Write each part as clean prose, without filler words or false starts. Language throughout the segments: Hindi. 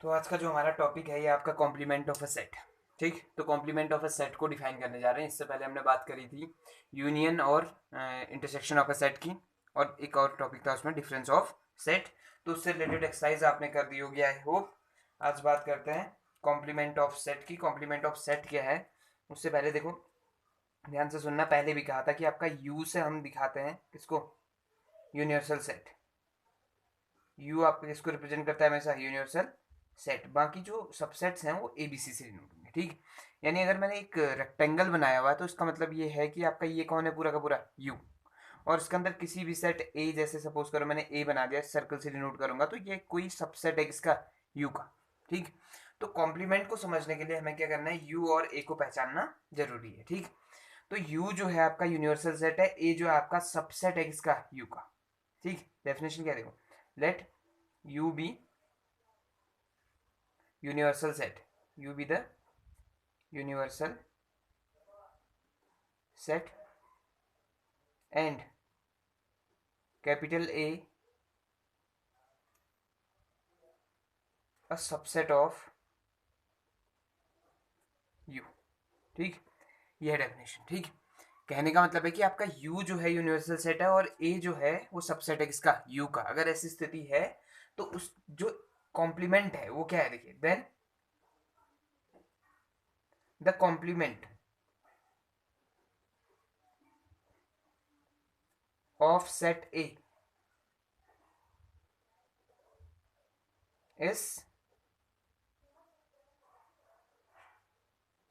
तो आज का जो हमारा टॉपिक है ये आपका कॉम्प्लीमेंट ऑफ अ सेट। ठीक, तो कॉम्प्लीमेंट ऑफ अ सेट को डिफाइन करने जा रहे हैं। इससे पहले हमने बात करी थी यूनियन और इंटरसेक्शन ऑफ अ सेट की, और एक और टॉपिक था उसमें डिफरेंस ऑफ सेट। तो उससे रिलेटेड एक्सरसाइज आपने कर दी होगी आई होप। आज बात करते हैं कॉम्प्लीमेंट ऑफ सेट की। कॉम्प्लीमेंट ऑफ सेट क्या है उससे पहले देखो, ध्यान से सुनना। पहले भी कहा था कि आपका यू से हम दिखाते हैं किसको, यूनिवर्सल सेट। यू आपका किसको रिप्रेजेंट करता है हमेशा, यूनिवर्सल सेट। बाकी जो सबसेट्स हैं वो ए बी सी से डिनोट होंगे। ठीक, यानी अगर मैंने एक रेक्टेंगल बनाया हुआ है तो इसका मतलब ये है कि आपका ये कौन है, पूरा का पूरा यू। और इसके अंदर किसी भी सेट ए, जैसे सपोज करो मैंने ए बना दिया, सर्कल से डिनोट करूंगा, तो ये कोई सबसेट है किसका, यू का। ठीक, तो कॉम्प्लीमेंट को समझने के लिए हमें क्या करना है, यू और ए को पहचानना जरूरी है। ठीक, तो यू जो है आपका यूनिवर्सल सेट है, ए जो है आपका सबसेट है किसका, यू का। ठीक, डेफिनेशन क्या देखो, late u be universal set, u be the universal set and capital A a subset of u। ठीक, यह है डेफिनेशन। ठीक, कहने का मतलब है कि आपका u जो है यूनिवर्सल सेट है और a जो है वो सबसेट है किसका, u का। अगर ऐसी स्थिति है तो उस जो कॉम्प्लीमेंट है वो क्या है, देखिए, then the complement of set a is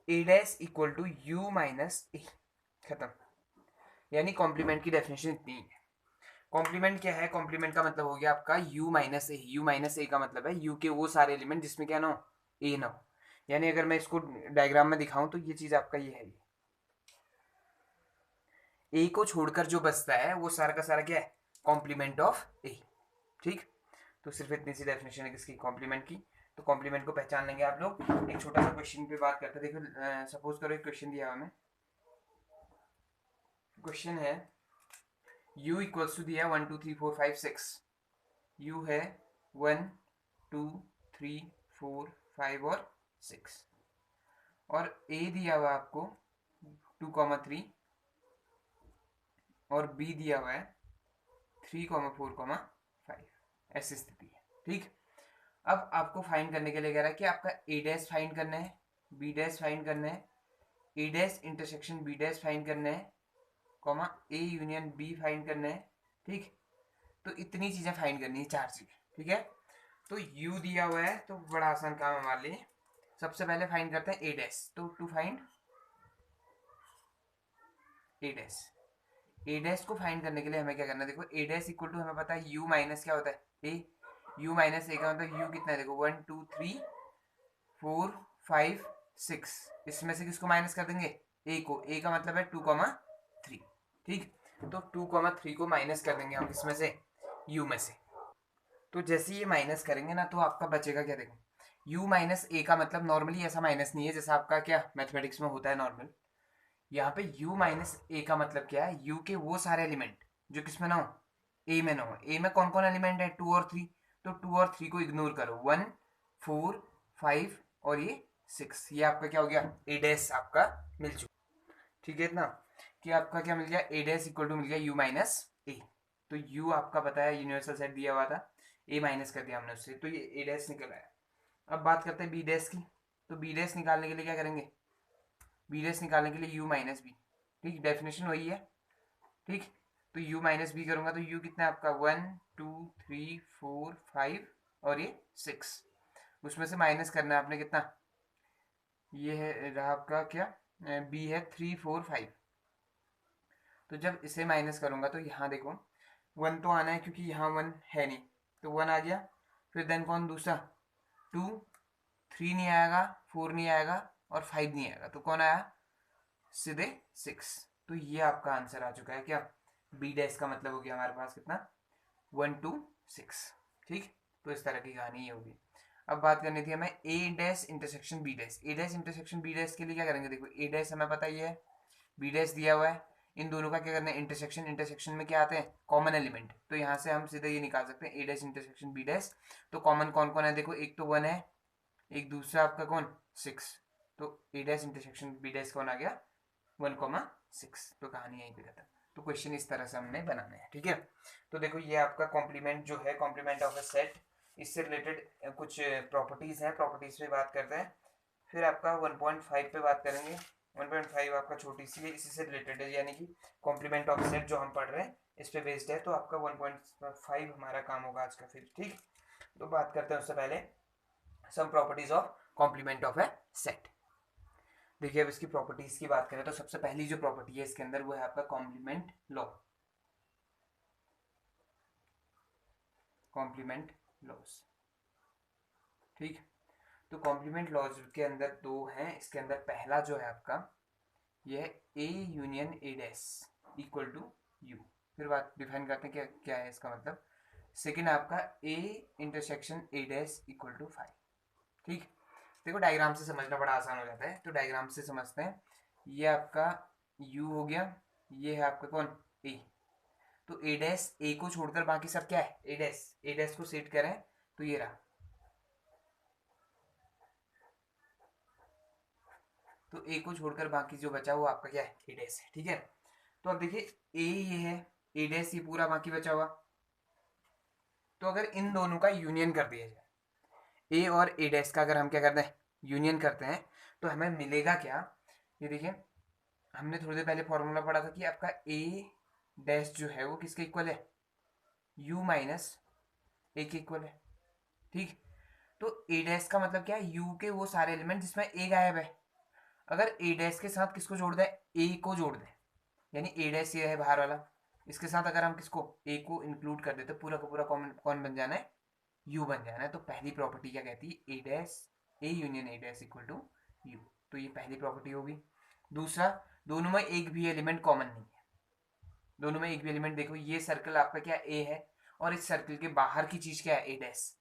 a dash equal to u minus a। खत्म। यानी कॉम्प्लीमेंट की डेफिनेशन इतनी है। कॉम्प्लीमेंट क्या है, कॉम्प्लीमेंट का मतलब हो गया आपका u माइनस ए। u माइनस ए का मतलब है u के वो सारे एलिमेंट जिसमें क्या ना हो, a ना हो। यानी अगर मैं इसको डायग्राम में दिखाऊं तो ये चीज आपका ये है, a को छोड़कर जो बचता है वो सारा का सारा क्या है, कॉम्प्लीमेंट ऑफ a। ठीक, तो सिर्फ इतनी सी डेफिनेशन है किसकी, कॉम्प्लीमेंट की। तो कॉम्प्लीमेंट को पहचान लेंगे आप लोग। एक छोटा सा क्वेश्चन पे बात करते हैं। देखो सपोज करो एक क्वेश्चन दिया हमें, क्वेश्चन है u इक्वल्स टू दिया 1 2 3 4 5 6। u है 1 2 3 4 5 और 6, और a दिया हुआ आपको 2 3 और b दिया हुआ है 3 4 5। ऐसी स्थिति है। ठीक, अब आपको फाइंड करने के लिए कह रहा है कि आपका a डैश फाइंड करना है, b डैश फाइंड करना है, a dash intersection b dash find करना है, comma a union b find करना है। ठीक, तो इतनी चीजें फाइंड करनी है, चार चीजें। ठीक है, तो u दिया हुआ है तो बड़ा आसान काम है हमारे लिए। सबसे पहले फाइंड करते हैं a डैश। तो to find a dash, a dash को फाइंड करने के लिए हमें क्या करना है, देखो a डैश इक्वल टू हमें पता है u माइनस क्या होता है a। u माइनस a का मतलब u कितना है, देखो 1 2 3 4 5 6। इसमें से किसको माइनस कर देंगे, a को। a का मतलब है 2 3। ठीक, तो 2 3 को माइनस कर देंगे हम इसमें से, u में से। तो जैसे ये माइनस करेंगे ना तो आपका बचेगा क्या, देखो u माइनस a का मतलब नॉर्मली ऐसा माइनस नहीं है जैसा आपका क्या मैथमेटिक्स में होता है नॉर्मल। यहाँ पे u माइनस a का मतलब क्या है, u के वो सारे एलिमेंट जो किसमें ना हो, a में ना हो। a में कौन कौन एलिमेंट है, 2 और 3। तो 2 और 3 को इग्नोर करो, 1 4 5 और ये 6। ये आपका क्या हो गया, a डैश आपका मिल चुका। ठीक है, इतना कि आपका क्या मिल गया, a डैश इक्वल टू मिल गया u माइनस a। तो u आपका पता है यूनिवर्सल सेट दिया हुआ था, a माइनस कर दिया हमने उससे, तो ये a डैश निकल आया। अब बात करते हैं b डैश की। तो b डैश निकालने के लिए क्या करेंगे, b डैश निकालने के लिए u माइनस बी। ठीक, डेफिनेशन वही है। ठीक, तो u माइनस बी करूंगा तो u कितना है आपका 1 2 3 4 5 और ये 6। उसमें से माइनस करना है आपने कितना, ये है रहा आपका क्या, b है 3 4 5। तो जब इसे माइनस करूंगा तो यहाँ देखो 1 तो आना है क्योंकि यहाँ 1 है नहीं, तो 1 आ गया। फिर देन कौन दूसरा, 2 3 नहीं आएगा, 4 नहीं आएगा और 5 नहीं आएगा, तो कौन आया, सीधे 6। तो ये आपका आंसर आ चुका है क्या, बी डैश का मतलब हो गया हमारे पास कितना, 1 2 6। ठीक, तो इस तरह की कहानी ये होगी। अब बात करनी थी हमें ए डैश इंटरसेक्शन बी डैश। ए डैश इंटरसेक्शन बी डैश के लिए क्या करेंगे, देखो ए डैश हमें पता ही है, बी डैश दिया हुआ है। इन दोनों का क्या करना है, इंटरसेक्शन। इंटरसेक्शन में क्या आते हैं, कॉमन एलिमेंट। तो यहाँ से हम सीधे ये निकाल सकते हैं ए डैश इंटरसेक्शन बी डैश। तो कॉमन कौन कौन है, देखो एक तो 1 है, एक दूसरा आपका कौन 6, तो ए डैश इंटरसेक्शन बी डैश कौन आ गया 1,6। तो कहानी यहीं पे खत्म। तो क्वेश्चन इस तरह से हमने बनाना है, ठीक है। तो देखो ये आपका कॉम्प्लीमेंट जो है, कॉम्प्लीमेंट ऑफ अ सेट, इससे रिलेटेड कुछ प्रॉपर्टीज हैं, प्रॉपर्टीज पे बात करते हैं। फिर आपका 1.5 पे बात करेंगे। 1.5 आपका छोटी सी है, इसी से रिलेटेड है, यानी कि कॉम्प्लीमेंट ऑफ सेट जो हम पढ़ रहे हैं इस पे बेस्ड है। तो आपका 1.5 हमारा काम होगा आज का फिर, ठीक। तो बात करते हैं उससे पहले some properties of complement of a set. देखिए अब इसकी प्रॉपर्टीज की बात करें तो सबसे पहली जो प्रॉपर्टी है इसके अंदर वो है आपका कॉम्प्लीमेंट लॉ, कॉम्प्लीमेंट लॉज, ठीक। तो कॉम्प्लीमेंट लॉज के अंदर दो हैं। इसके अंदर पहला जो है आपका ये है A union A dash equal to U. फिर बात डिफाइन करते हैं क्या क्या है इसका मतलब। सेकेंड आपका A intersection A dash equal to 5, ठीक। देखो डायग्राम से समझना बड़ा आसान हो जाता है, तो डायग्राम से समझते हैं। ये आपका u हो गया, ये है आपका कौन a। तो a डैश a को छोड़कर बाकी सब क्या है a डैश को सेट करें तो ये रहा। तो a को छोड़कर बाकी जो बचा वो आपका क्या है a डैश है, ठीक है। तो अब देखिए a ये है, a डैश ये पूरा बाकी बचा हुआ। तो अगर इन दोनों का यूनियन कर दिया जाए, a और a डैश का अगर हम क्या करते हैं यूनियन करते हैं तो हमें मिलेगा क्या। ये देखिए हमने थोड़ी देर पहले फॉर्मूला पढ़ा था कि आपका a डैश जो है वो किसके इक्वल है u माइनस ए के इक्वल है, ठीक। तो a डैश का मतलब क्या है u के वो सारे एलिमेंट जिसमें a गायब है। अगर a डैश के साथ किसको जोड़ दें a को जोड़ दें, यानी a डैश ये है बाहर वाला, इसके साथ अगर हम किसको a को इंक्लूड कर देते पूरा का पूरा कौन बन जाना है u बन जाना है। तो पहली प्रॉपर्टी क्या कहती है a dash a union a dash equal to u। तो ये पहली प्रॉपर्टी होगी। दूसरा दोनों में एक भी एलिमेंट कॉमन नहीं है। दोनों में एक भी एलिमेंट देखो ये सर्कल आपका क्या a है और इस सर्कल के बाहर की चीज क्या है a डैश,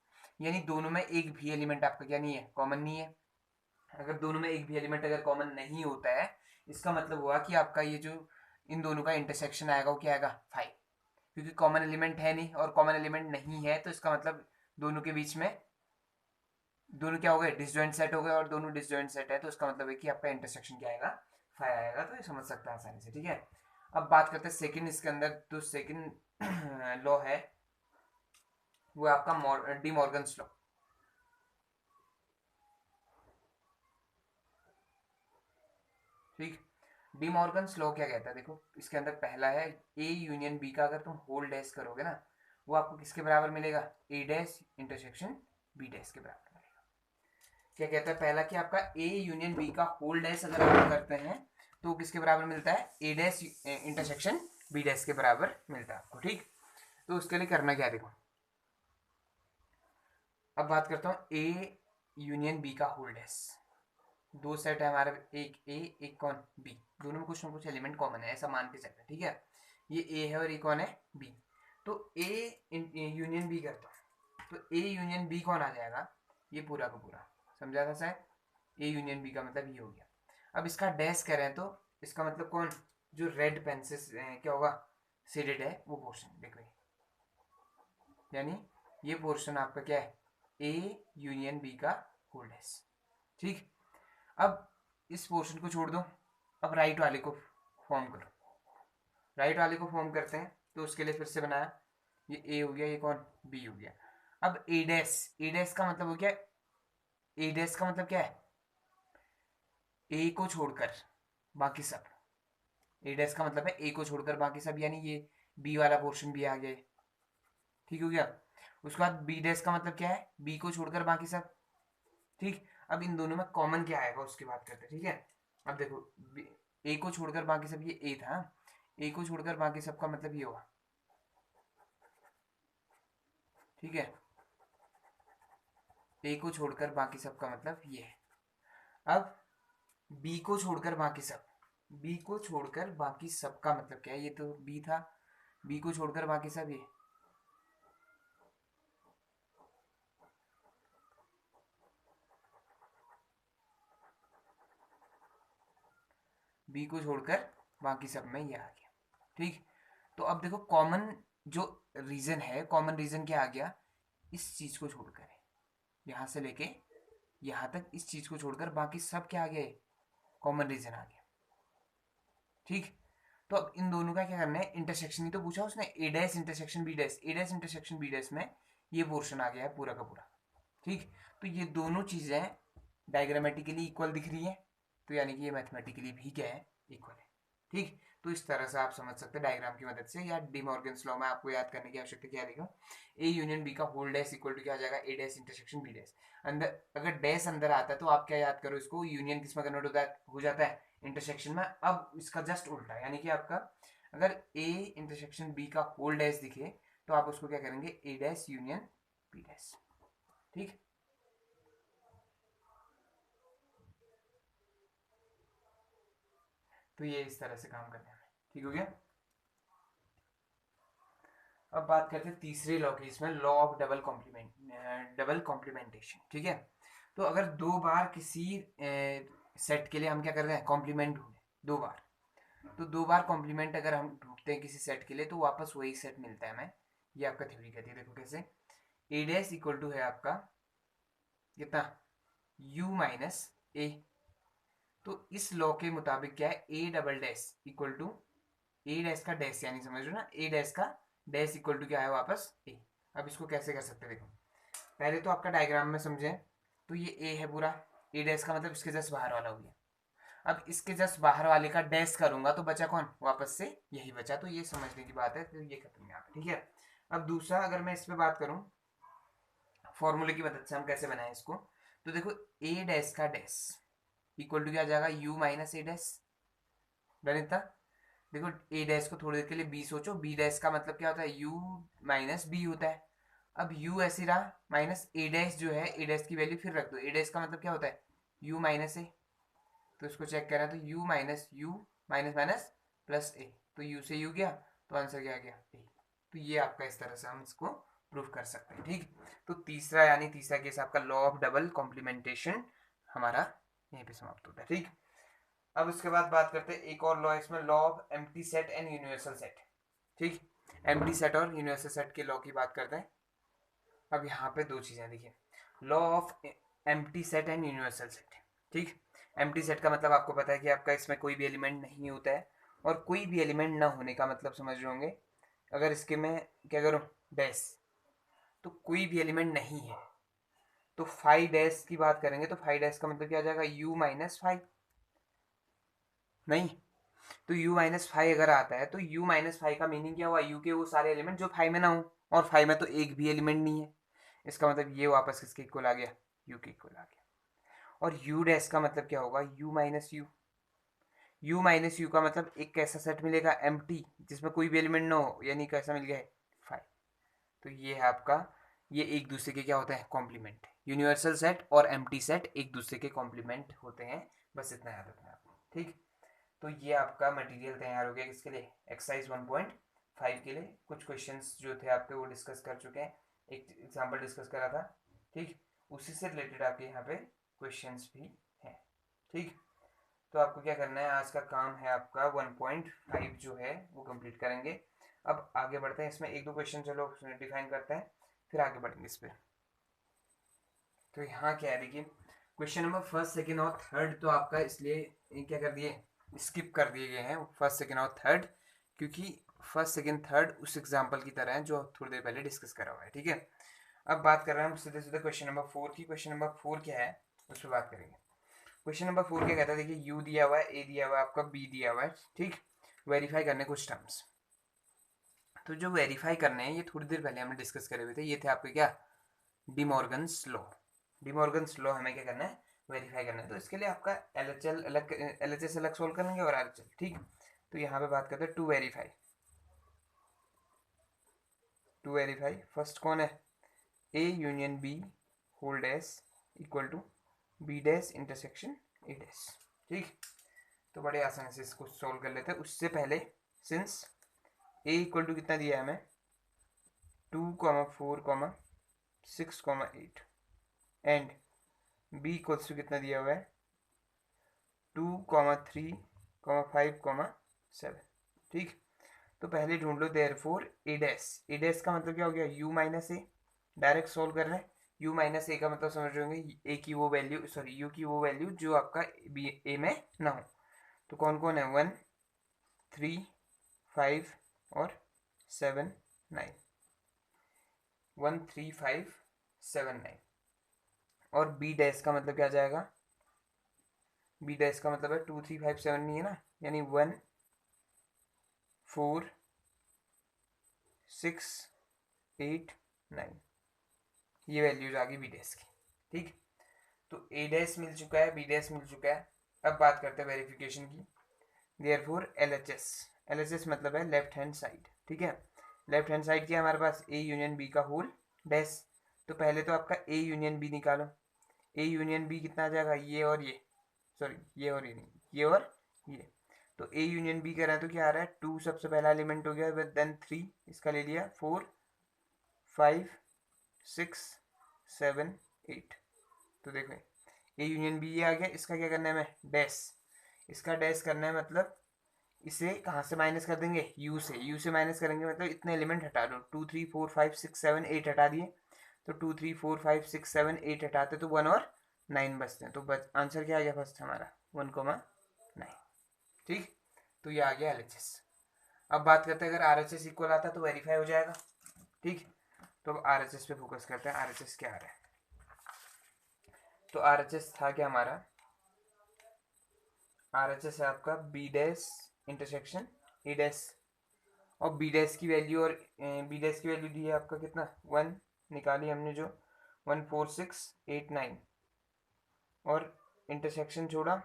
यानी दोनों में एक भी एलिमेंट आपका क्या नहीं है कॉमन नहीं है। अगर दोनों में एक भी एलिमेंट अगर कॉमन नहीं होता है इसका मतलब हुआ कि आपका ये जो इन दोनों का इंटरसेक्शन आएगा वो क्या आएगा 5, क्योंकि कॉमन एलिमेंट है नहीं और कॉमन एलिमेंट नहीं है तो इसका मतलब दोनों के बीच में दोनों क्या हो गए डिसजॉइंट सेट हो गए, और दोनों डिसजॉइंट सेट है तो इसका मतलब है कि आपका इंटरसेक्शन क्या आएगा 5 आएगा। तो ये समझ सकते हैं आसानी से, ठीक है। अब बात करते हैं सेकंड इसके अंदर। तो सेकंड लॉ है वो आपका डी मॉर्गन्स लॉ, ठीक। डी मॉर्गन्स लॉ क्या कहता है देखो इसके अंदर पहला है ए यूनियन बी का अगर तुम होल डैश करोगे ना वो आपको किसके बराबर मिलेगा ए डैश इंटरसेक्शन बी डैश के बराबर मिलेगा। क्या कहता है पहला कि आपका ए यूनियन बी का होल डैश अगर आप करते हैं तो किसके बराबर मिलता है ए डैश इंटरसेक्शन बी डैश के बराबर मिलता है आपको, ठीक। तो उसके लिए करना क्या देखो, अब बात करता हूँ ए यूनियन बी का होल डैश। दो सेट है हमारे, एक ए एक कौन बी, दोनों में कुछ ना कुछ एलिमेंट कॉमन है ऐसा मान के चलते हैं, ठीक है। ये ए है और ये कौन है बी। तो ए यूनियन बी करता हूँ तो ए यूनियन बी कौन आ जाएगा ये पूरा का पूरा, समझा था शायद। ए यूनियन बी का मतलब ये हो गया। अब इसका डैश करें तो इसका मतलब कौन जो रेड पेन से क्या होगा शेडेड है वो पोर्शन देखो, यानी ये पोर्शन आपका क्या है ए यूनियन बी का होल डैश, ठीक। अब इस पोर्शन को छोड़ दो, अब राइट वाले को फॉर्म करो। राइट वाले को फॉर्म करते हैं तो उसके लिए फिर से बनाया, ये ए हो गया ये कौन बी हो गया। अब ए डैश का मतलब हो गया, ए डैश का मतलब क्या है ए को छोड़कर बाकी सब, ए डैश का मतलब है ए को छोड़कर बाकी सब, यानी ये बी वाला पोर्शन भी आ गया, ठीक हो गया। उसके बाद बी डैश का मतलब क्या है बी को छोड़कर बाकी सब, ठीक। अब इन दोनों में कॉमन क्या आएगा उसकी बात करते हैं, ठीक है। अब देखो ए को छोड़कर बाकी सब ये ए था, ए को छोड़कर बाकी सब का मतलब ये हुआ, ठीक है। ए को छोड़कर बाकी सब का मतलब ये है। अब बी को छोड़कर बाकी सब, बी को छोड़कर बाकी सब का मतलब क्या है, ये तो बी था, बी को छोड़कर बाकी सब ये, बी को छोड़कर बाकी सब में ये आ गया, ठीक। तो अब देखो कॉमन जो रीजन है, कॉमन रीजन क्या आ गया इस चीज को छोड़कर है, यहां से लेके यहाँ तक इस चीज को छोड़कर बाकी सब क्या आ गए, कॉमन रीजन आ गया। ठीक, तो अब इन दोनों का क्या करना है, इंटरसेक्शन ही तो पूछा उसने, ए डैश इंटरसेक्शन बी डैश, ए डैश इंटरसेक्शन बी डैश में ये पोर्शन आ गया है पूरा का पूरा। ठीक, तो ये दोनों चीजें डायग्रामेटिकली इक्वल दिख रही है, तो यानी कि ये मैथमेटिकली भी क्या है, इक्वल है। ठीक, तो इस तरह से आप समझ सकते हैं डायग्राम की मदद से, या डी मॉर्गन्स लॉ में आपको याद करने की आवश्यकता क्या रहेगा, ए यूनियन बी का होल डैश इक्वल टू क्या आ जाएगा, ए डैश इंटरसेक्शन बी डैश। अंदर अगर डैश अंदर आता है तो आप क्या याद करो, इसको यूनियन किस में कन्वर्ट होता है, हो जाता है इंटरसेक्शन में। अब इसका जस्ट उल्टा, यानी कि आपका अगर ए इंटरसेक्शन बी का होल डैश दिखे तो आप उसको क्या करेंगे, ए डैश यूनियन बी डैश। ठीक, तो ये इस तरह से काम करने में ठीक हो गया। अब बात करते हैं तीसरे लॉ की, इसमें लॉ ऑफ डबल कॉम्प्लीमेंटेशन। ठीक है, तो अगर दो बार किसी सेट के लिए हम क्या कर रहे हैं, कॉम्प्लीमेंट ढूंढे दो बार, तो दो बार कॉम्प्लीमेंट अगर हम ढूंढते हैं किसी सेट के लिए तो वापस वही सेट मिलता है हमें। ये आपका थ्योरी कहती है, देखो कैसे, ए डैश इक्वल टू है आपका कितना, यू माइनस ए। तो इस लॉ के मुताबिक क्या है, A double dash equal to A dash का डैश, यानी समझ लो ना, ए डैश का डैश इक्वल टू क्या है वापस ए। अब इसको कैसे कर सकते हैं, देखो पहले तो आपका डायग्राम में समझे, तो ये ए है पूरा, ए डैश का मतलब इसके जस्ट बाहर वाला हो गया। अब इसके जस्ट बाहर वाले का डैश करूंगा तो बचा कौन, वापस से यही बचा, तो ये समझने की बात है, तो ये खत्म यहाँ पे। ठीक है, अब दूसरा अगर मैं इस पे बात करूं फॉर्मूले की मदद से हम कैसे बनाए इसको, तो देखो ए डैश का डैश इक्वल टू क्या आ जाएगा, you minus A dash. Done इतना, देखो ए डैश को थोड़ी देर के लिए बी सोचो, बी डैश का मतलब क्या होता है, यू माइनस बी होता है। अब यू ऐसे रहा, माइनस ए डैश जो है, ए डैश की वैल्यू फिर रख दो, ए डैश का मतलब क्या होता है, यू माइनस ए। तो इसको चेक करें तो यू माइनस माइनस प्लस ए, तो यू से यू गया, तो आंसर क्या आ गया, ए। तो ये आपका इस तरह से हम इसको प्रूफ कर सकते हैं। ठीक, तो तीसरा यानी तीसरा केस आपका लॉ ऑफ डबल कॉम्प्लीमेंटेशन हमारा यहीं पे समाप्त होता है। ठीक, अब उसके बाद बात करते हैं एक और लॉ, इसमें law of empty set and universal set. ठीक, एम्प्टी सेट और यूनिवर्सल सेट के लॉ की बात करते हैं। अब यहाँ पे दो चीजें देखिए, law of empty set and universal set. ठीक, एम्प्टी सेट का मतलब आपको पता है कि आपका इसमें कोई भी एलिमेंट नहीं होता है, और कोई भी एलिमेंट ना होने का मतलब समझ रहे होंगे, अगर इसके मैं क्या करूँ डैश, तो कोई भी एलिमेंट नहीं है, तो फाइव डैश की बात करेंगे तो फाइव डैश का मतलब क्या आ जाएगा, यू माइनस फाइव। नहीं, तो u माइनस फाइव अगर आता है तो u माइनस फाइव का मीनिंग क्या हुआ, u के वो सारे एलिमेंट जो फाइव में ना हो, और फाइव में तो एक भी एलिमेंट नहीं है, इसका मतलब ये वापस किसके इक्वल आ गया, u के इक्वल आ गया। और u डैश का मतलब क्या होगा, u माइनस यू का मतलब एक कैसा सेट मिलेगा, एम्प्टी, जिसमें कोई भी एलिमेंट ना हो, यानी कैसा मिल गया है, फाइव। तो ये है आपका, ये एक दूसरे के क्या होते हैं, कॉम्प्लीमेंट। यूनिवर्सल सेट और एम्प्टी सेट एक दूसरे के कॉम्प्लीमेंट होते हैं, बस इतना याद रखना है आपको। ठीक, तो ये आपका मटेरियल तैयार हो गया किसके लिए, एक्सरसाइज 1.5 के लिए। कुछ क्वेश्चंस जो थे आपके वो डिस्कस कर चुके हैं, एक एग्जांपल डिस्कस करा था। ठीक, उसी से रिलेटेड आपके यहाँ पे क्वेश्चंस भी हैं। ठीक, तो आपको क्या करना है, आज का काम है आपका 1.5 जो है वो कंप्लीट करेंगे। अब आगे बढ़ते हैं, इसमें एक दो क्वेश्चन चलो डिफाइन करते हैं, फिर आगे बढ़ेंगे इस पर। तो यहाँ क्या है देखिए, क्वेश्चन नंबर फर्स्ट सेकेंड और थर्ड तो आपका इसलिए क्या कर दिए, स्किप कर दिए गए हैं फर्स्ट सेकेंड और थर्ड, क्योंकि फर्स्ट सेकेंड थर्ड उस एग्जाम्पल की तरह है जो थोड़ी देर पहले डिस्कस करा हुआ है। ठीक है, अब बात कर रहे हैं हम सीधे सीधे क्वेश्चन नंबर 4 की। क्वेश्चन नंबर 4 क्या है उस पर बात करेंगे। क्वेश्चन नंबर 4 क्या कहता है, देखिए यू दिया हुआ है, ए दिया हुआ है, आपका बी दिया हुआ है। ठीक, वेरीफाई करने कुछ टर्म्स, तो जो वेरीफाई करने हैं ये थोड़ी देर पहले हमने डिस्कस करे हुए थे, ये थे आपके क्या, डिमॉर्गन्स लॉ। डिमॉर्गन्स लॉ हमें क्या करना है, वेरीफाई करना है। तो इसके लिए आपका एलएचएल अलग, एलएचएस अलग सोल्व करेंगे और आरएचएल। ठीक, तो यहाँ पे बात करते हैं to verify. To verify first कौन है, A union B whole dash equal to B dash intersection A dash. ठीक, तो बड़े आसानी से इसको सोल्व कर लेते हैं। उससे पहले सिंस ए इक्वल टू कितना दिया है हमें, 2,4,6,8 एंड बी इक्वल्स टू कितना दिया हुआ है, 2,3,5,7। ठीक, तो पहले ढूंढ लो देयरफॉर ए डैश। ए डैश का मतलब क्या हो गया, u माइनस ए, डायरेक्ट सोल्व कर रहे हैं, u माइनस ए का मतलब समझ रहे होंगे ए की वो वैल्यू, सॉरी यू की वो वैल्यू जो आपका बी ए में ना हो। तो कौन कौन है, 1 3 5 और 7 9, 1 3 5 7 9। और बी डैश का मतलब क्या जाएगा, बी डैश का मतलब है 2 3 5 7 नहीं है ना, यानी 1 4 6 8 9, ये वैल्यूज आ गई बी डैश की। ठीक, तो ए डैश मिल चुका है, बी डैश मिल चुका है। अब बात करते हैं वेरिफिकेशन की। देयरफॉर एलएचएस, एलएचएस मतलब है लेफ्ट हैंड साइड। ठीक है, लेफ्ट हैंड साइड क्या है हमारे पास, ए यूनियन बी का होल डैश। तो पहले तो आपका ए यूनियन बी निकालो। ए यूनियन बी कितना आ जाएगा, ये और ये, सॉरी ये और ये नहीं, ये और ये। तो ए यूनियन बी कर रहे हैं तो क्या आ रहा है, 2 सबसे पहला एलिमेंट हो गया, देन 3 इसका ले लिया, 4 5 6 7 8। तो देखो ए यूनियन बी ये आ गया, इसका क्या करना है हमें, डैश। इसका डैश करना है मतलब इसे कहाँ से माइनस कर देंगे, यू से। यू से माइनस करेंगे मतलब इतने एलिमेंट हटा दो, 2 3 4 5 6 7 8 हटा दिए। तो 2 3 4 5 6 7 8 हटाते तो 1 और 9 बचते हैं। तो आंसर क्या आ गया फर्स्ट हमारा, 1,9। ठीक, तो ये आ गया एलएचएस। अब बात करते हैं अगर आरएचएस इक्वल आता तो वेरीफाई हो जाएगा। ठीक, तो अब आरएचएस पे फोकस करते हैं, आरएचएस क्या आ रहा है। तो आरएचएस था क्या हमारा, आरएचएस है आपका B dash intersection A dash. और बी डैश की वैल्यू, और बी डैश की वैल्यू दी है आपका कितना, 1 निकाली हमने जो 1 4 6 8 9, और इंटरसेक्शन छोड़ा,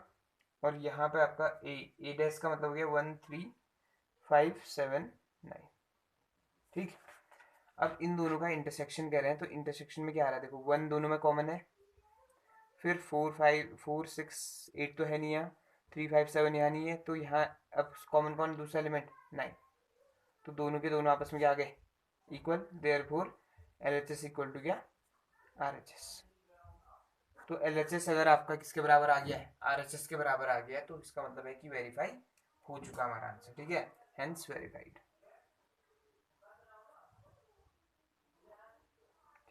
और यहाँ पे आपका ए डैश का मतलब हो गया 1 3 5 7 9। ठीक, अब इन दोनों का इंटरसेक्शन कह रहे हैं, तो इंटरसेक्शन में क्या आ रहा है, देखो 1 दोनों में कॉमन है, फिर 4 5 4 6 8 तो है नहीं यहाँ, 3 5 7 यहाँ नहीं है, तो यहाँ अब कॉमन कौन दूसरा एलिमेंट 9। तो दोनों के दोनों आपस में क्या आ गए, equal. Therefore LHS equal to क्या, आरएचएस। तो एलएचएस अगर आपका किसके बराबर आ गया है, आरएचएस के बराबर आ गया है, तो इसका मतलब है कि वेरीफाई हो चुका हमारा आंसर। ठीक है, हेंस वेरीफाइड।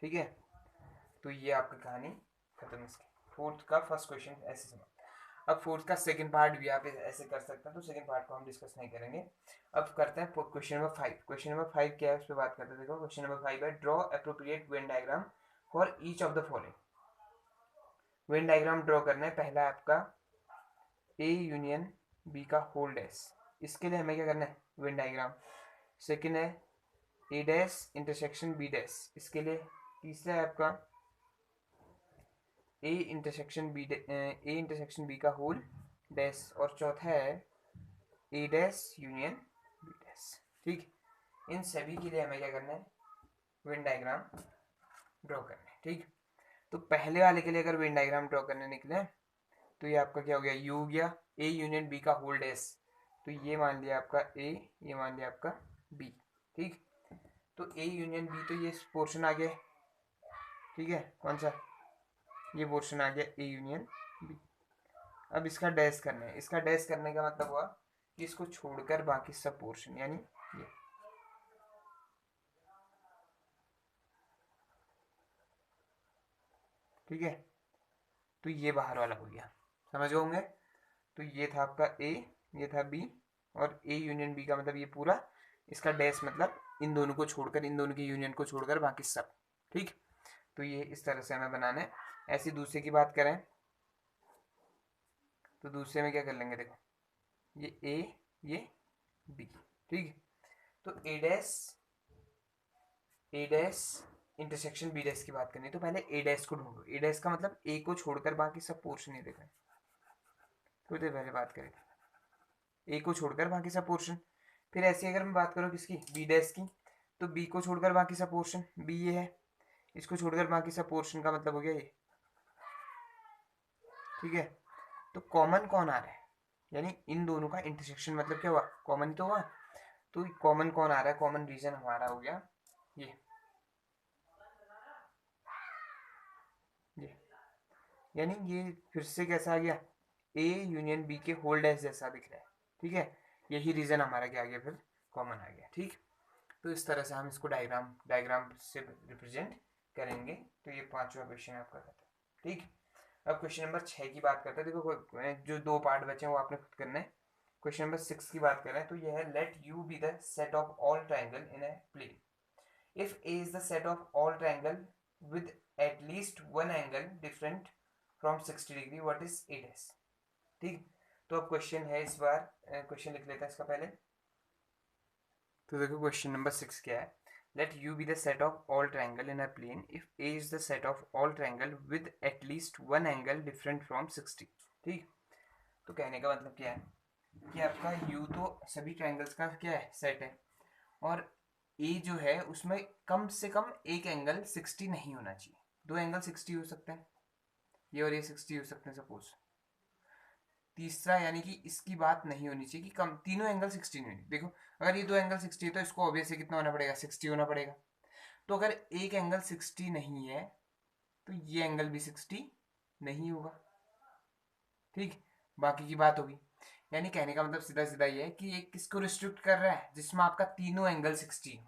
ठीक है, तो ये आपकी कहानी खत्म इसकी। फोर्थ का फर्स्ट क्वेश्चन ऐसे समझ। अब फोर्थ का सेकंड पार्ट भी आप ऐसे कर सकते हैं, तो सेकंड पार्ट को हम डिस्कस नहीं करेंगे। अब करते हैं क्वेश्चन नंबर 5। क्वेश्चन नंबर 5 क्या है उस पर बात करते हैं। देखो क्वेश्चन नंबर 5 है, draw appropriate Venn diagram for each of the following. Venn diagram draw करना है, पहला आपका ए यूनियन बी का होल डैश, इसके लिए हमें क्या करना है, वेन डायग्राम। सेकेंड है ए डैश इंटरसेक्शन बी डैश, इसके लिए। तीसरा है आपका ए इंटरसेक्शन बी का होल डैश, और चौथा है ए डैश यूनियन बी डैश। ठीक, इन सभी के लिए हमें क्या करना है, वेन डायग्राम ड्रॉ करना है। ठीक, तो पहले वाले के लिए अगर वेन डायग्राम ड्रॉ करने निकले तो ये आपका क्या हो गया, यू हो गया, ए यूनियन बी का होल डैश, तो ये मान लिया आपका ए, ये मान लिया आपका बी। ठीक, तो ए यूनियन बी, तो ये पोर्शन आ गया। ठीक है, कौन सा, ये पोर्शन आ गया ए यूनियन बी। अब इसका डैश करना है, इसका डैश करने का मतलब हुआ कि इसको छोड़कर बाकी सब पोर्शन, यानी ये। ठीक है, तो ये बाहर वाला हो गया, समझ गए होंगे। तो ये था आपका ए, ये था बी, और ए यूनियन बी का मतलब ये पूरा, इसका डैश मतलब इन दोनों को छोड़कर, इन दोनों की यूनियन को छोड़कर बाकी सब। ठीक, तो ये इस तरह से हमें बनाना है। ऐसी दूसरे की बात करें तो दूसरे में क्या कर लेंगे, देखो ये ए, ये बी। ठीक, तो ए डैश इंटरसेक्शन बी डैश की बात करनी है, तो पहले ए डैश को ढूंढो। ए डैश का मतलब ए को छोड़कर बाकी सब पोर्शन ही देखो। थोड़ी देर पहले बात करें, ए को छोड़कर बाकी सब पोर्शन। फिर ऐसे अगर मैं बात करूँ किसकी, बी डैश की, तो बी को छोड़कर बाकी सब पोर्शन, बी ये है, इसको छोड़कर बाकी सब पोर्शन का मतलब हो गया ये। ठीक है, तो कॉमन कौन आ रहा है, यानी इन दोनों का इंटरसेक्शन मतलब क्या हुआ, कॉमन ही तो हुआ। तो कॉमन कौन आ रहा है, कॉमन रीजन हमारा हो गया ये, यानी ये फिर से कैसा आ गया, ए यूनियन बी के होल डैश जैसा दिख रहा है। ठीक है, यही रीजन हमारा क्या आ गया, फिर कॉमन आ गया। ठीक, तो इस तरह से हम इसको डायग्राम से रिप्रेजेंट करेंगे तो ये 5वां क्वेश्चन आपका खत्म। ठीक, अब क्वेश्चन नंबर 6 की बात करते हैं। देखो जो 2 पार्ट बचे हैं वो आपने खुद करना है। क्वेश्चन नंबर 6 की बात करें तो यह है let U be the set of all triangle in a plane if A is the set of all triangle with at least one angle different from 60 degree what is A dash। ठीक, तो अब क्वेश्चन है, इस बार क्वेश्चन लिख लेते हैं इसका पहले। तो देखो क्वेश्चन नंबर 6 क्या है, let u be the set of all triangle in a plane if A is the set of all triangle with at least one angle different from 60। ठीक, तो कहने का मतलब क्या है कि आपका u तो सभी ट्रायंगल्स का क्या है, सेट है, और ए जो है उसमें कम से कम एक एंगल 60 नहीं होना चाहिए। दो एंगल 60 हो सकते हैं, ये और ये 60 हो सकते हैं सपोज। तीसरा यानी कि इसकी बात नहीं होनी चाहिए कि कम तीनों एंगल 60 नहीं होनी। देखो अगर ये दो एंगल 60 है तो इसको ऑब्वियसली कितना होना पड़ेगा, 60 होना पड़ेगा। तो अगर एक एंगल 60 नहीं है तो ये एंगल भी 60 नहीं होगा। ठीक, बाकी की बात होगी। यानी कहने का मतलब सीधा सीधा ये है कि ये किसको रिस्ट्रिक्ट कर रहा है, जिसमें आपका तीनों एंगल 60।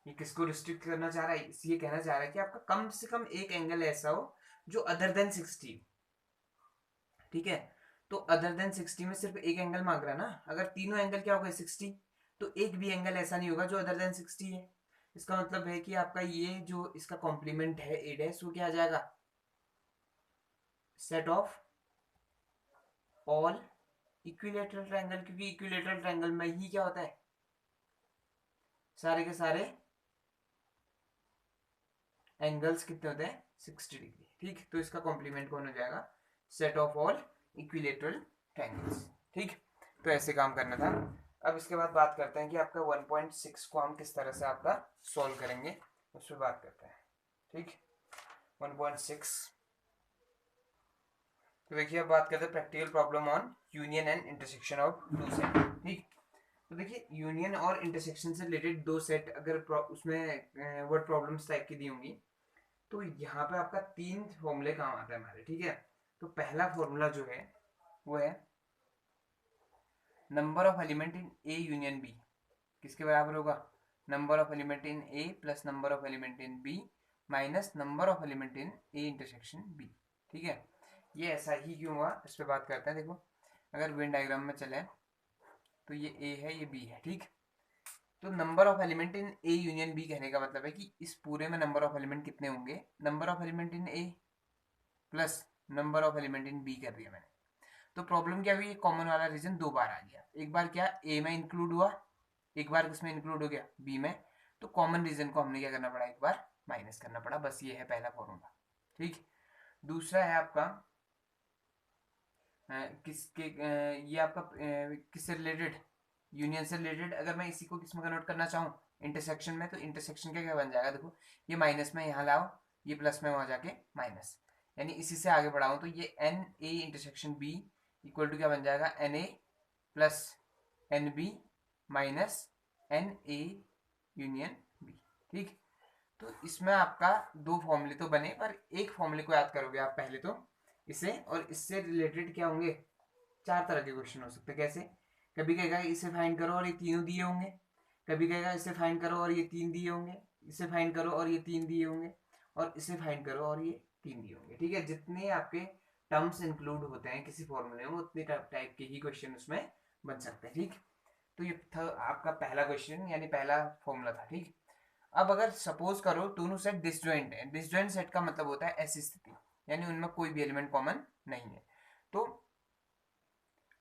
ये किसको रिस्ट्रिक्ट करना चाह रहा है, ये कहना चाह रहा है कि आपका कम से कम एक एंगल ऐसा हो जो अदर देन 60। ठीक है, तो अदर देन 60 में सिर्फ एक एंगल मांग रहा है ना। अगर तीनों एंगल क्या हो गए 60, तो एक भी एंगल ऐसा नहीं होगा जो अदर देन 60 है। इसका मतलब है कि आपका ये जो इसका कॉम्प्लीमेंट है ए डैश, वो क्या आ जाएगा, set of all equilateral triangle, क्योंकि इक्विलेटरल ट्रायंगल में ही क्या होता है, सारे के सारे एंगल्स कितने होते हैं, 60 डिग्री। ठीक, तो इसका कॉम्प्लीमेंट कौन हो जाएगा, set of all equilateral triangles. ठीक, तो ऐसे काम करना था। अब इसके बाद बात करते हैं कि आपका 1.6 को हम किस तरह से आपका सॉल्व करेंगे, उस पर बात करते हैं। ठीक, 1.6 तो देखिए अब बात करते हैं practical problem on union and intersection of two set. ठीक, तो देखिए यूनियन और इंटरसेक्शन से रिलेटेड दो सेट अगर उसमें वर्ड प्रॉब्लम्स टाइप की दी होंगी तो यहाँ पे आपका 3 फॉर्मूले काम आते हैं हमारे। ठीक है, तो पहला फॉर्मूला जो है वो है number of element in A union B किसके बराबर होगा, number of element in A plus number of element in B minus number of element in A intersection B. ठीक है, ये ऐसा ही क्यों हुआ इस पर बात करते हैं। देखो अगर वेन डायग्राम में चले तो ये ए है, ये बी है। ठीक, तो number of element in A union B कहने का मतलब है कि इस पूरे में नंबर ऑफ एलिमेंट कितने होंगे, number of element in A plus number of element in B कर दिया मैंने। तो प्रॉब्लम क्या हुई, कॉमन वाला रीजन 2 बार आ गया। एक बार क्या ए में इंक्लूड हुआ, एक बार किसमें इंक्लूड हो गया, बी में। तो कॉमन रीजन को हमने क्या करना पड़ा, एक बार माइनस करना पड़ा। बस ये है पहला फॉर्मूला। ठीक, दूसरा है आपका किसके ये आपका किससे रिलेटेड, यूनियन से रिलेटेड। अगर मैं इसी को किस में कन्वर्ट करना चाहूँ, इंटरसेक्शन में, तो इंटरसेक्शन का क्या बन जाएगा, देखो ये माइनस में यहाँ लाओ, ये प्लस में वहाँ जाके माइनस, यानी इसी से आगे बढ़ाऊँ तो ये N A intersection B equal to क्या बन जाएगा, N A plus N B minus N A union B. ठीक, तो इसमें आपका दो फॉर्मूले तो बने, पर एक फॉर्मूले को याद करोगे आप पहले तो इसे, और इससे रिलेटेड क्या होंगे, 4 तरह के क्वेश्चन हो सकते हैं। कैसे, कभी कहेगा इसे फाइंड करो और ये तीनों दिए होंगे, कभी कहेगा इसे फाइंड करो और ये 3 दिए होंगे, इसे फाइंड करो और ये 3 दिए होंगे, और इसे फाइंड करो और ये 3 दिए होंगे। ठीक है, जितने आपके टर्म्स इंक्लूड होते हैं किसी फॉर्मूले में उतने टाइप के ही क्वेश्चन उसमें बन सकते हैं। ठीक, तो ये था आपका पहला क्वेश्चन, यानी पहला फॉर्मूला था। ठीक, अब अगर सपोज करो दोनों सेट डिसजॉइंट है, डिसजॉइंट सेट का मतलब होता है ऐसी स्थिति यानी उनमें कोई भी एलिमेंट कॉमन नहीं है, तो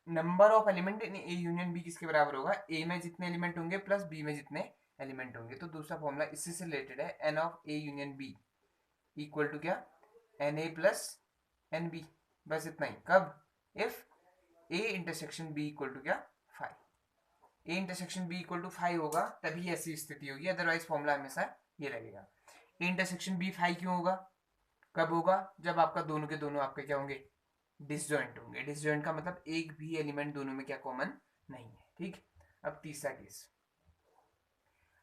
number of element in A union B किसके बराबर होगा, ए में जितने एलिमेंट होंगे प्लस बी में जितने एलिमेंट होंगे। तो दूसरा फॉर्मूला इससे से रिलेटेड है, N of A union B equal to क्या, N A plus N B. बस इतना ही। कब, if A intersection B equal to क्या, 5। A intersection B equal to 5 होगा तभी ऐसी स्थिति होगी, अदरवाइज फॉर्मूला हमेशा ये रहेगा। ए इंटरसेक्शन बी 5 क्यों होगा, कब होगा, जब आपका दोनों के दोनों आपके क्या होंगे, डिसजॉइंट होंगे। डिसजॉइंट का मतलब एक भी एलिमेंट दोनों में क्या कॉमन नहीं है। ठीक, अब तीसरा केस,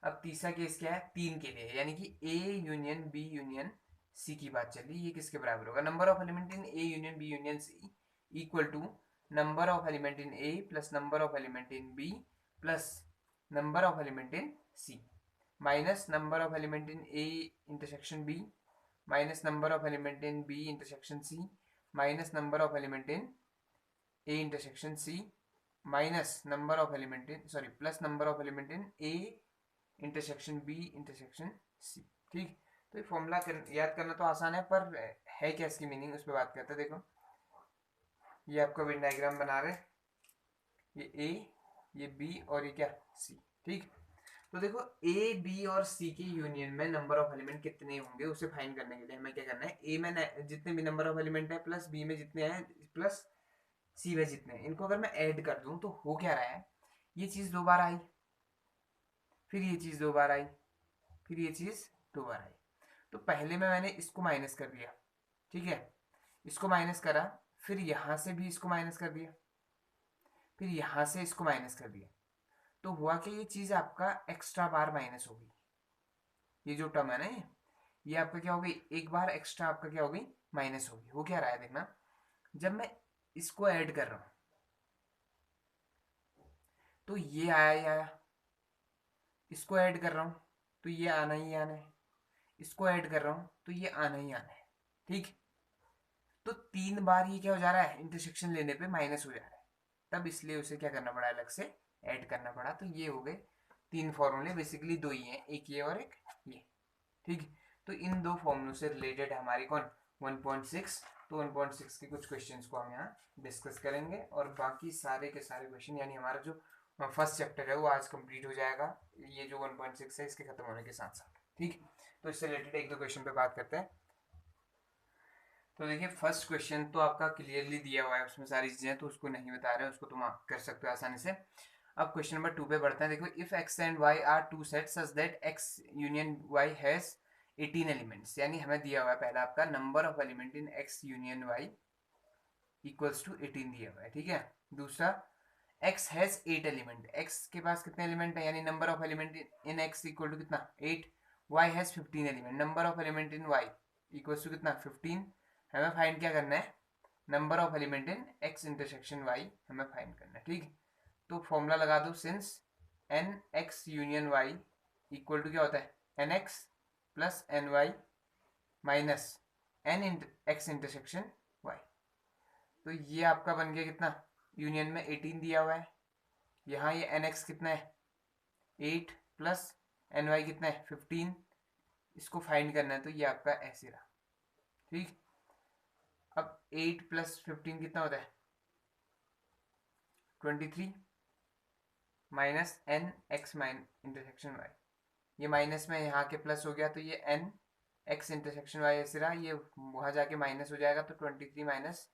अब तीसरा केस क्या है, 3 के लिए, यानी कि A union B union C की बात चल रही है। ये किसके बराबर होगा, number of element in A union B union C equal to number of element in A plus number of element in B plus number of element in C. Minus number of element in A intersection B minus number of element in B intersection C minus number of element in A intersection C minus number of element in sorry plus number of element in A intersection B intersection C. ठीक, तो ये फॉर्मूला याद करना तो आसान है, पर है क्या इसकी मीनिंग उस पर बात करते हैं। देखो ये आपका वेन डायग्राम बना रहे, ये ए, ये बी और ये क्या सी। ठीक, तो देखो ए बी और सी के यूनियन में नंबर ऑफ एलिमेंट कितने होंगे उसे फाइंड करने के लिए हमें क्या करना है, ए में जितने भी नंबर ऑफ एलिमेंट है प्लस बी में जितने हैं प्लस सी में जितने हैं, इनको अगर मैं ऐड कर दूं तो हो क्या रहा है, ये चीज दो बार आई, फिर ये चीज दो बार आई, फिर ये चीज दो बार आई। तो पहले में मैंने इसको माइनस कर दिया, ठीक है, इसको माइनस करा, फिर यहां से भी इसको माइनस कर दिया, फिर यहां से इसको माइनस कर दिया, तो हुआ कि ये चीज आपका एक्स्ट्रा बार माइनस होगी। ये जो टर्म है ना ये आपका क्या होगी, एक बार एक्स्ट्रा आपका क्या होगी, माइनस होगी। हो क्या रहा है देखना, जब मैं इसको ऐड कर रहा हूं तो ये आया ही आया, इसको ऐड कर रहा हूं तो ये आना ही आना है, इसको ऐड कर रहा हूं तो ये आना ही आना है। ठीक, तो 3 बार ये क्या हो जा रहा है, इंटरसेक्शन लेने पे माइनस हो जा रहा है, तब इसलिए उसे क्या करना पड़ा, अलग से ऐड करना पड़ा। तो ये हो गए 3 फॉर्मूले, बेसिकली 2 ही हैं, एक ये और एक ये। ठीक, तो इन 2 फॉर्मूलों से रिलेटेड हमारी कौन 1.6, तो 1.6 के कुछ क्वेश्चंस को हम यहाँ डिस्कस करेंगे, और बाकी सारे के सारे क्वेश्चन, यानी हमारा जो फर्स्ट चैप्टर है वो आज कंप्लीट हो जाएगा, ये जो 1.6 है इसके खत्म होने के साथ साथ। ठीक, तो इससे रिलेटेड एक दो क्वेश्चन पे बात करते हैं। तो देखिए फर्स्ट क्वेश्चन तो आपका क्लियरली दिया हुआ है, उसमें सारी चीजें, तो उसको नहीं बता रहे हैं, उसको तुम आप कर सकते हो आसानी से। अब क्वेश्चन नंबर 2 पे बढ़ते हैं। देखो if x and y are two set such that x union y has 18 elements, यानी हमें दिया हुआ है पहला आपका number of element in x union y equals to 18 दिया हुआ है। ठीक है, दूसरा x हैज 8 एलिमेंट, x के पास कितने एलिमेंट है, यानी number of element in x equal to कितना 8, y has 15 element, number of element in y equals to कितना 15। हमें फाइंड क्या करना है, number of element in x intersection y हमें फाइंड करना है। ठीक, तो फॉर्मूला लगा दो, since N X union Y equal to क्या होता है, N X plus N Y minus N X intersection Y. तो ये आपका बन गया कितना, यूनियन में 18 दिया हुआ है, यहाँ ये एन एक्स कितना है 8 प्लस एन वाई कितना है 15, इसको फाइंड करना है, तो ये आपका ऐसे रहा। ठीक, अब 8 प्लस 15 कितना होता है 23 minus N X minus intersection Y, ये माइनस में यहाँ के प्लस हो गया, तो ये एन एक्स इंटरसेक्शन वाई ऐसे रहा, ये वहाँ जाके माइनस हो जाएगा, तो 23 माइनस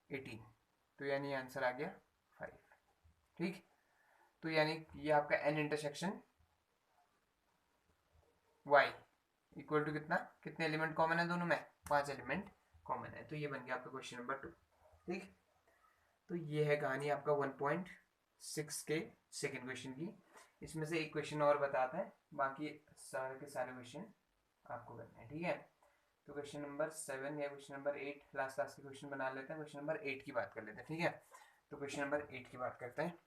18, तो यानी आंसर आ गया 5। ठीक, तो यानी ये आपका N intersection Y equal to कितना, कितने एलिमेंट कॉमन है दोनों में, 5 एलिमेंट कॉमन है, तो ये बन गया आपका क्वेश्चन नंबर 2। ठीक, तो ये है कहानी आपका 1.6 के सेकेंड क्वेश्चन की। इसमें से एक क्वेश्चन और बताते हैं, बाकी सारे के सारे क्वेश्चन आपको करने हैं। ठीक है, तो क्वेश्चन नंबर 7 या क्वेश्चन नंबर 8 लास्ट लास्ट के क्वेश्चन बना लेते हैं, क्वेश्चन नंबर 8 की बात कर लेते हैं। ठीक है, तो क्वेश्चन नंबर 8 की बात करते हैं।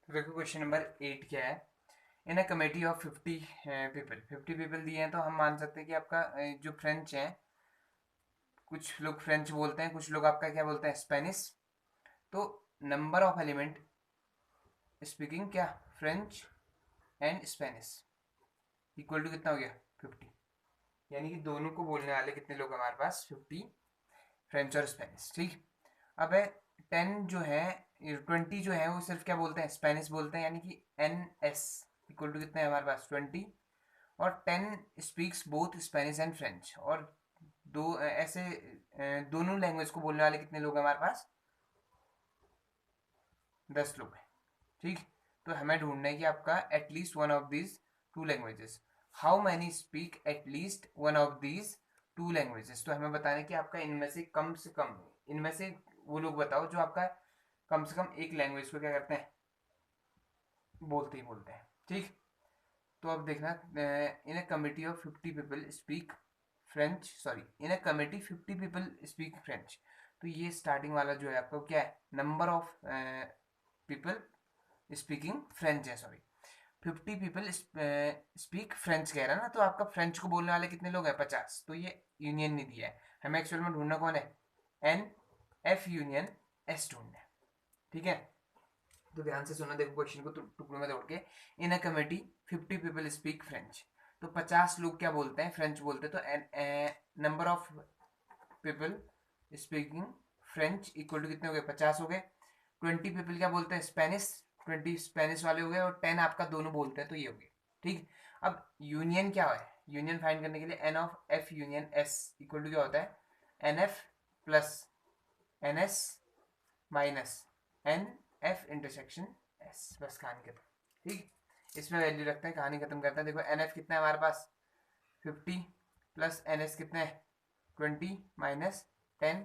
तो देखो क्वेश्चन नंबर 8 क्या है, in a committee of 50 people, 50 people दिए हैं, तो हम मान सकते हैं कि आपका जो फ्रेंच है, कुछ लोग फ्रेंच बोलते हैं, कुछ लोग आपका क्या बोलते हैं स्पेनिश, तो नंबर ऑफ एलिमेंट स्पीकिंग क्या French and Spanish equal to कितना हो गया 50, यानी कि दोनों को बोलने वाले कितने लोग हमारे पास 50, फ्रेंच और स्पेनिश। ठीक, अब है 10 जो है 20 जो है वो सिर्फ क्या बोलते हैं स्पेनिश बोलते हैं, यानी कि एन एस इक्वल टू कितना है हमारे पास 20, और 10 speaks both Spanish and French, और दो ऐसे दोनों लैंग्वेज को बोलने वाले कितने लोग हमारे पास 10 लोग हैं। ठीक, तो हमें ढूंढना है कि आपका at least one of these two languages, how many speak at least one of these two languages, तो हमें बताना है कि आपका इनमें से कम इनमें से वो लोग बताओ जो आपका कम से कम एक लैंग्वेज को क्या करते हैं बोलते ही बोलते हैं। ठीक, तो अब देखना, in a committee of 50 people speak French, sorry in a committee 50 people speak French, तो ये स्टार्टिंग वाला जो है आपका क्या है, number of people speaking French है, सॉरी 50 पीपल स्पीक फ्रेंच कह रहा है ना, तो आपका फ्रेंच को बोलने वाले कितने लोग हैं? 50। तो ये यूनियन नहीं दिया है हमें, एक्चुअल में ढूंढना कौन है? एन एफ यूनियन एस ढूंढना है, ठीक है। तो ध्यान से सुना, देखो क्वेश्चन को टुकड़ों में तोड़ के। In a committee 50 people speak French, तो 50 लोग क्या बोलते हैं? फ्रेंच बोलते हैं। तो number of people speaking French equal to कितने हो गए? 50 हो गए। 20 पीपल क्या बोलते हैं? स्पेनिश, 20 स्पेनिश वाले हो गए, और 10 आपका दोनों बोलते हैं, तो ये हो गए, ठीक। अब यूनियन क्या है? यूनियन फाइंड करने के लिए N of F union S equal to क्या होता है? N F plus N S minus N F intersection S, बस कहानी खत्म, ठीक। इसमें वैल्यू रखते हैं, कहानी खत्म करते हैं। देखो एन एफ कितना है हमारे पास? 50 प्लस एन एस कितना है? 20 माइनस 10,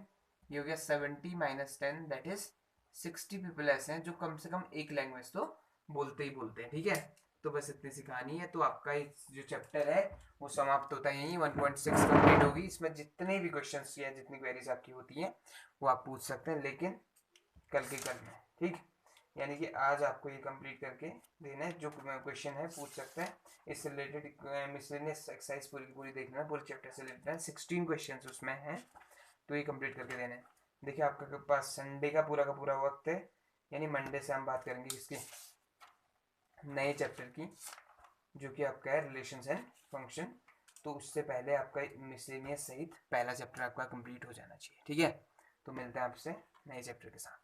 ये हो गया 70 माइनस 10, दैट इज 60 पीपल ऐसे हैं जो कम से कम एक लैंग्वेज तो बोलते ही बोलते हैं, ठीक है। तो बस इतनी सी कहानी है। तो आपका जो चैप्टर है वो समाप्त होता है यहीं, 1.6 कंप्लीट होगी। इसमें जितने भी क्वेश्चंस या जितनी क्वेरीज आपकी होती हैं वो आप पूछ सकते हैं, लेकिन कल के कल में, ठीक। यानी कि आज आपको ये कंप्लीट करके देना है। जो क्वेश्चन है पूछ सकते हैं, इससे रिलेटेड मिसलेनियस एक्सरसाइज पूरी की पूरी देखना है, पूरे चैप्टर से रिलेटेड है, 16 क्वेश्चन उसमें हैं, तो ये कंप्लीट करके देना है। देखिए आपके पास संडे का पूरा वक्त है, यानी मंडे से हम बात करेंगे इसकी नए चैप्टर की, जो कि आपका है रिलेशंस एंड फंक्शन। तो उससे पहले आपका मिसलेनियस सहित पहला चैप्टर आपका कंप्लीट हो जाना चाहिए, ठीक है। तो मिलते हैं आपसे नए चैप्टर के साथ।